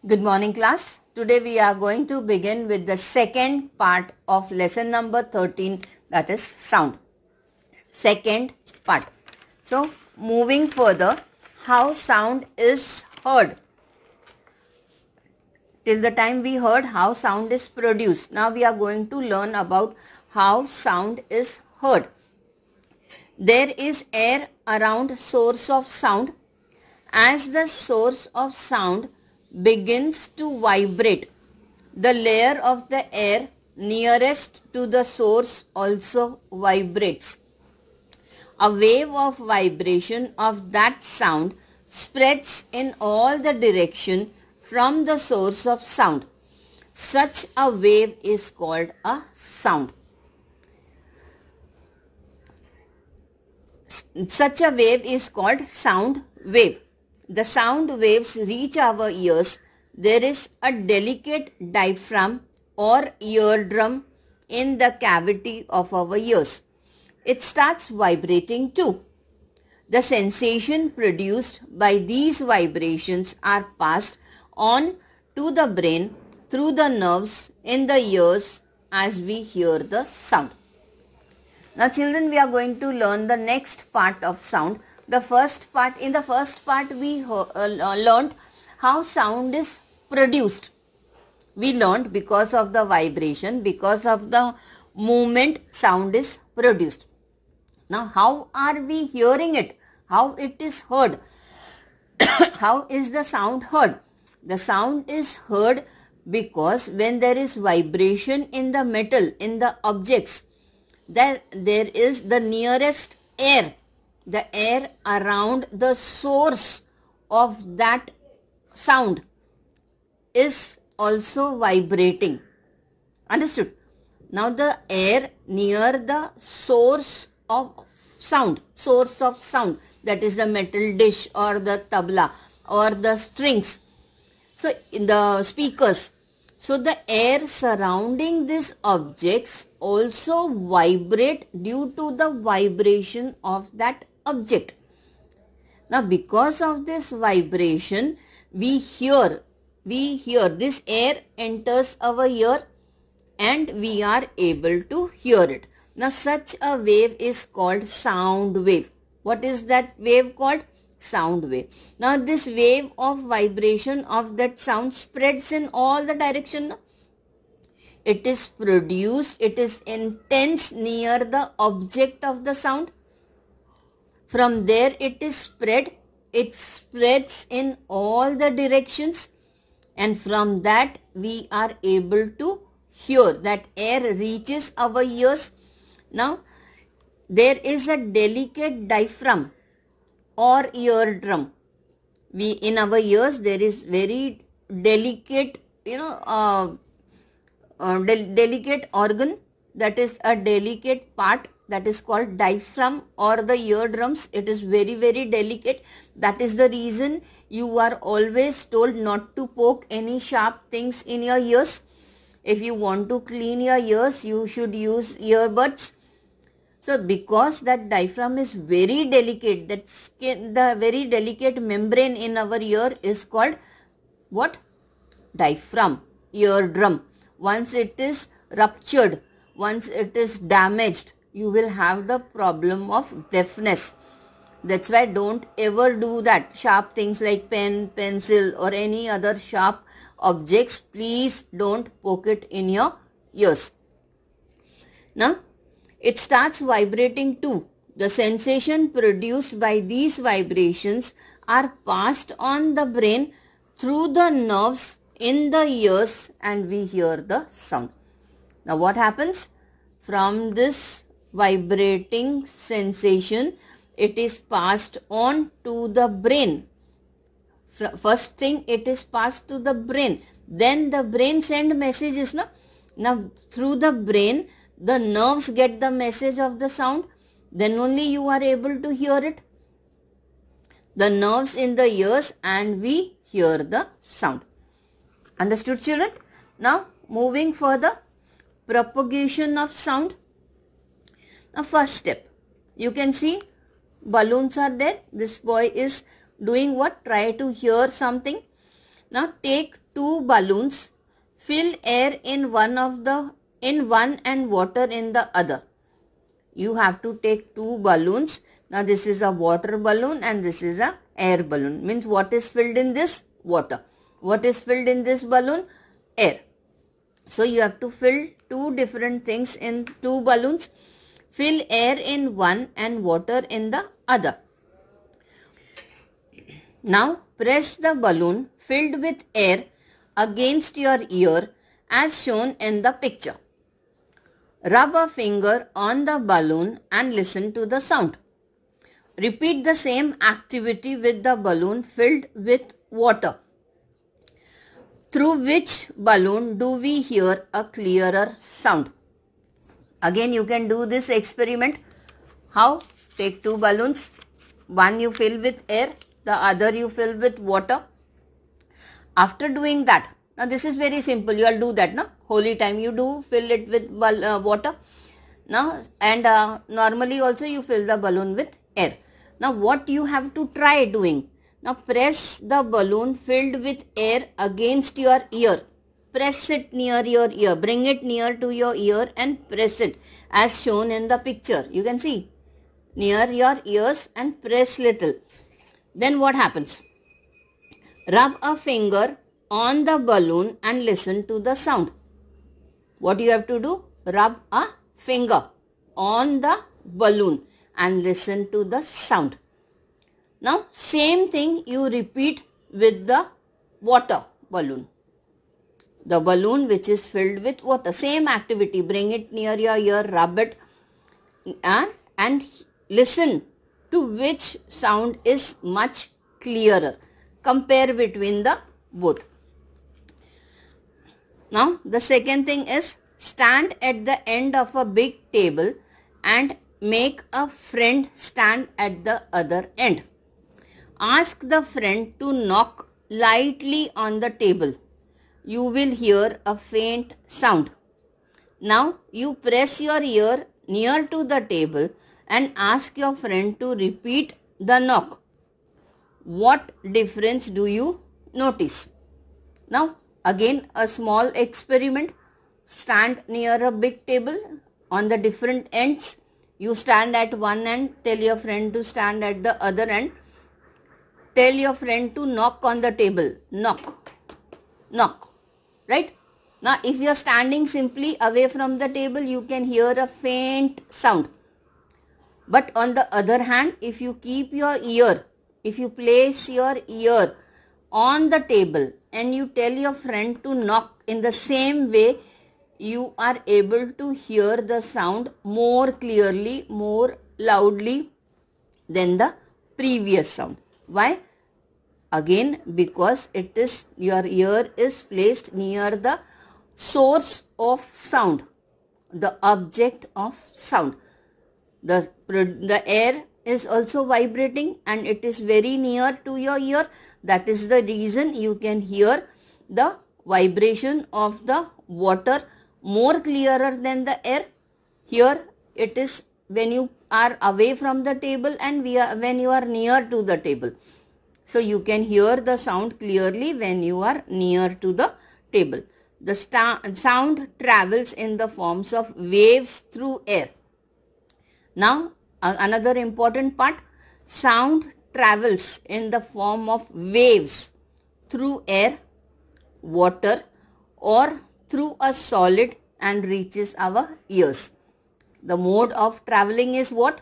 Good morning class. Today we are going to begin with the second part of lesson number 13, that is sound. Second part. So moving further, how sound is heard. Till the time we heard how sound is produced. Now we are going to learn about how sound is heard. There is air around source of sound. As the source of sound begins to vibrate, the layer of the air nearest to the source also vibrates. A wave of vibration of that sound spreads in all the direction from the source of sound. Such a wave is called a sound. Such a wave is called sound wave. The sound waves reach our ears. There is a delicate diaphragm or eardrum in the cavity of our ears. It starts vibrating too. The sensation produced by these vibrations are passed on to the brain through the nerves in the ears as we hear the sound. Now children, we are going to learn the next part of sound. In the first part we learned how sound is produced. We learned because of the vibration, because of the movement, sound is produced. Now how are we hearing it? How it is heard? How is the sound heard? The sound is heard because when there is vibration in the metal, in the objects, there is the nearest air, the air around the source of that sound is also vibrating. Understood? Now the air near the source of sound, that is the metal dish or the tabla or the strings, so in the speakers. So the air surrounding these objects also vibrate due to the vibration of that object. Now because of this vibration, we hear this air enters our ear and we are able to hear it. Now such a wave is called sound wave. What is that wave called? Sound wave. Now this wave of vibration of that sound spreads in all the direction. It is produced, it is intense near the object of the sound. From there it is spread, it spreads in all the directions, and from that we are able to hear. That air reaches our ears. Now there is a delicate diaphragm or eardrum. In our ears there is very delicate, delicate organ, that is a delicate part, that is called diaphragm or the eardrums. It is very delicate. That is the reason you are always told not to poke any sharp things in your ears. If you want to clean your ears, you should use earbuds. So because that diaphragm is very delicate, that skin, the very delicate membrane in our ear is called what? Diaphragm, eardrum. Once it is ruptured, once it is damaged, you will have the problem of deafness. That's why don't ever do that. Sharp things like pen, pencil or any other sharp objects, please don't poke it in your ears. Now it starts vibrating too. The sensation produced by these vibrations are passed on the brain through the nerves in the ears and we hear the sound. Now what happens? From this vibrating sensation, it is passed on to the brain. First thing, it is passed to the brain. Then the brain send messages. Now through the brain, the nerves get the message of the sound. Then only you are able to hear it. The nerves in the ears and we hear the sound. Understood children? Now moving further, propagation of sound. Now first step, you can see balloons are there. This boy is doing what? Try to hear something. Now take two balloons. Fill air in one and water in the other. You have to take two balloons. Now this is a water balloon and this is a air balloon. Means what is filled in this? Water. What is filled in this balloon? Air. So you have to fill two different things in two balloons. Fill air in one and water in the other. Now press the balloon filled with air against your ear as shown in the picture. Rub a finger on the balloon and listen to the sound. Repeat the same activity with the balloon filled with water. Through which balloon do we hear a clearer sound? Again you can do this experiment. How? Take two balloons. One you fill with air, the other you fill with water. After doing that, now this is very simple. You will do that, no? Holy time you do fill it with water. Now and normally also you fill the balloon with air. Now what you have to try doing? Now press the balloon filled with air against your ear. Press it near your ear. Bring it near to your ear and press it as shown in the picture. You can see near your ears and press little. Then what happens? Rub a finger on the balloon and listen to the sound. What you have to do? Rub a finger on the balloon and listen to the sound. Now same thing you repeat with the water balloon. The balloon which is filled with water. Same activity. Bring it near your ear, rub it and listen to which sound is much clearer. Compare between the both. Now the second thing is stand at the end of a big table and make a friend stand at the other end. Ask the friend to knock lightly on the table. You will hear a faint sound. Now you press your ear near to the table and ask your friend to repeat the knock. What difference do you notice? Now again a small experiment. Stand near a big table on the different ends. You stand at one end, tell your friend to stand at the other end. Tell your friend to knock on the table. Knock. Knock. Right? Now if you are standing simply away from the table, you can hear a faint sound. But on the other hand, if you keep your ear, if you place your ear on the table and you tell your friend to knock in the same way, you are able to hear the sound more clearly, more loudly than the previous sound. Why? Again, because it is your ear is placed near the source of sound, the object of sound. The air is also vibrating and it is very near to your ear. That is the reason you can hear the vibration of the water more clearer than the air. Here it is when you are away from the table and when you are near to the table. So you can hear the sound clearly when you are near to the table. The sound travels in the forms of waves through air. Now another important part, sound travels in the form of waves through air, water or through a solid and reaches our ears. The mode of traveling is what?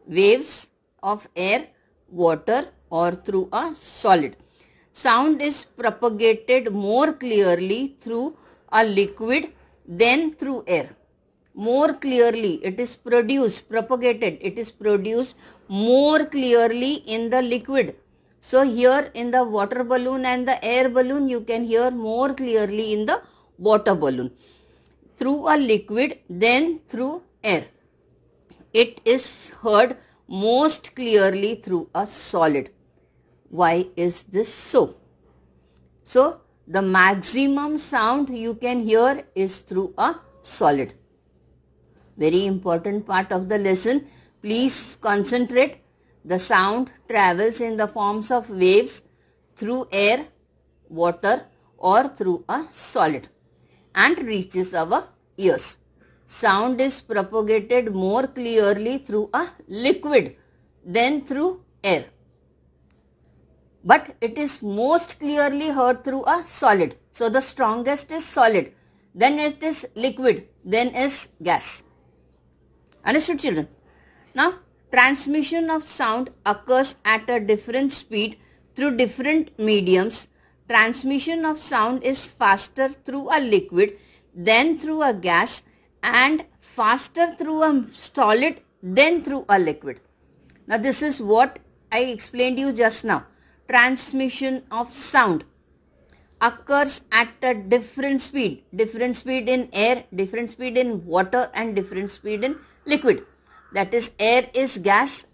Waves of air, water or through a solid. Sound is propagated more clearly through a liquid than through air. More clearly it is propagated, it is produced more clearly in the liquid. So here in the water balloon and the air balloon, you can hear more clearly in the water balloon. Through a liquid than through air. It is heard most clearly through a solid. Why is this so? So the maximum sound you can hear is through a solid. Very important part of the lesson. Please concentrate. The sound travels in the forms of waves through air, water or through a solid and reaches our ears. Sound is propagated more clearly through a liquid than through air. But it is most clearly heard through a solid. So the strongest is solid, then it is liquid, then is gas. Understood, children? Now, transmission of sound occurs at a different speed through different mediums. Transmission of sound is faster through a liquid than through a gas and faster through a solid than through a liquid. Now, this is what I explained you just now. Transmission of sound occurs at a different speed in air, different speed in water and different speed in liquid. That is, air is gas,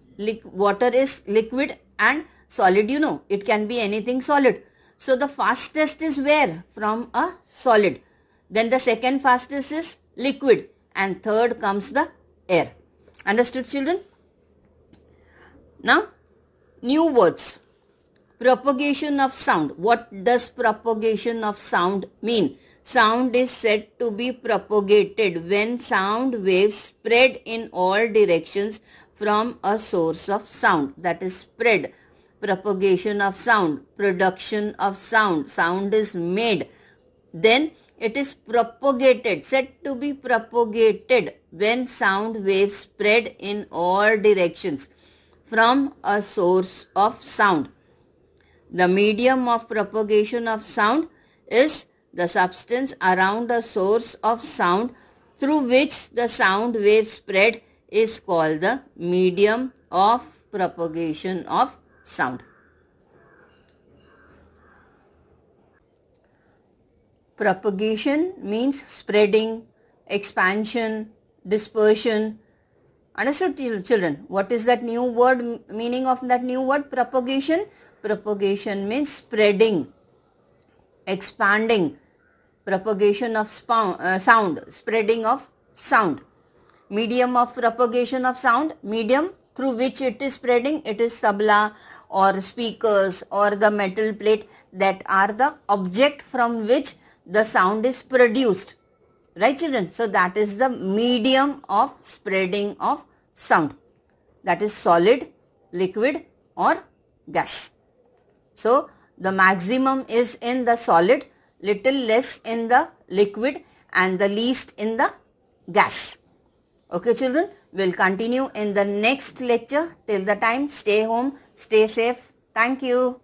water is liquid and solid, you know, it can be anything solid. So the fastest is where? From a solid. Then the second fastest is liquid and third comes the air. Understood, children? Now, new words. Propagation of sound. What does propagation of sound mean? Sound is said to be propagated when sound waves spread in all directions from a source of sound. That is spread. Propagation of sound. Production of sound. Sound is made. Then it is propagated, said to be propagated when sound waves spread in all directions from a source of sound. The medium of propagation of sound is the substance around a source of sound through which the sound wave spread is called the medium of propagation of sound. Propagation means spreading, expansion, dispersion. Understood, children? What is that new word, meaning of that new word, propagation? Propagation means spreading, expanding, propagation of sound, spreading of sound. Medium of propagation of sound, medium through which it is spreading, it is tabla or speakers or the metal plate that are the object from which the sound is produced. Right, children? So that is the medium of spreading of sound. That is solid, liquid or gas. So the maximum is in the solid, little less in the liquid and the least in the gas. Okay, children, we'll continue in the next lecture. Till the time, stay home, stay safe. Thank you.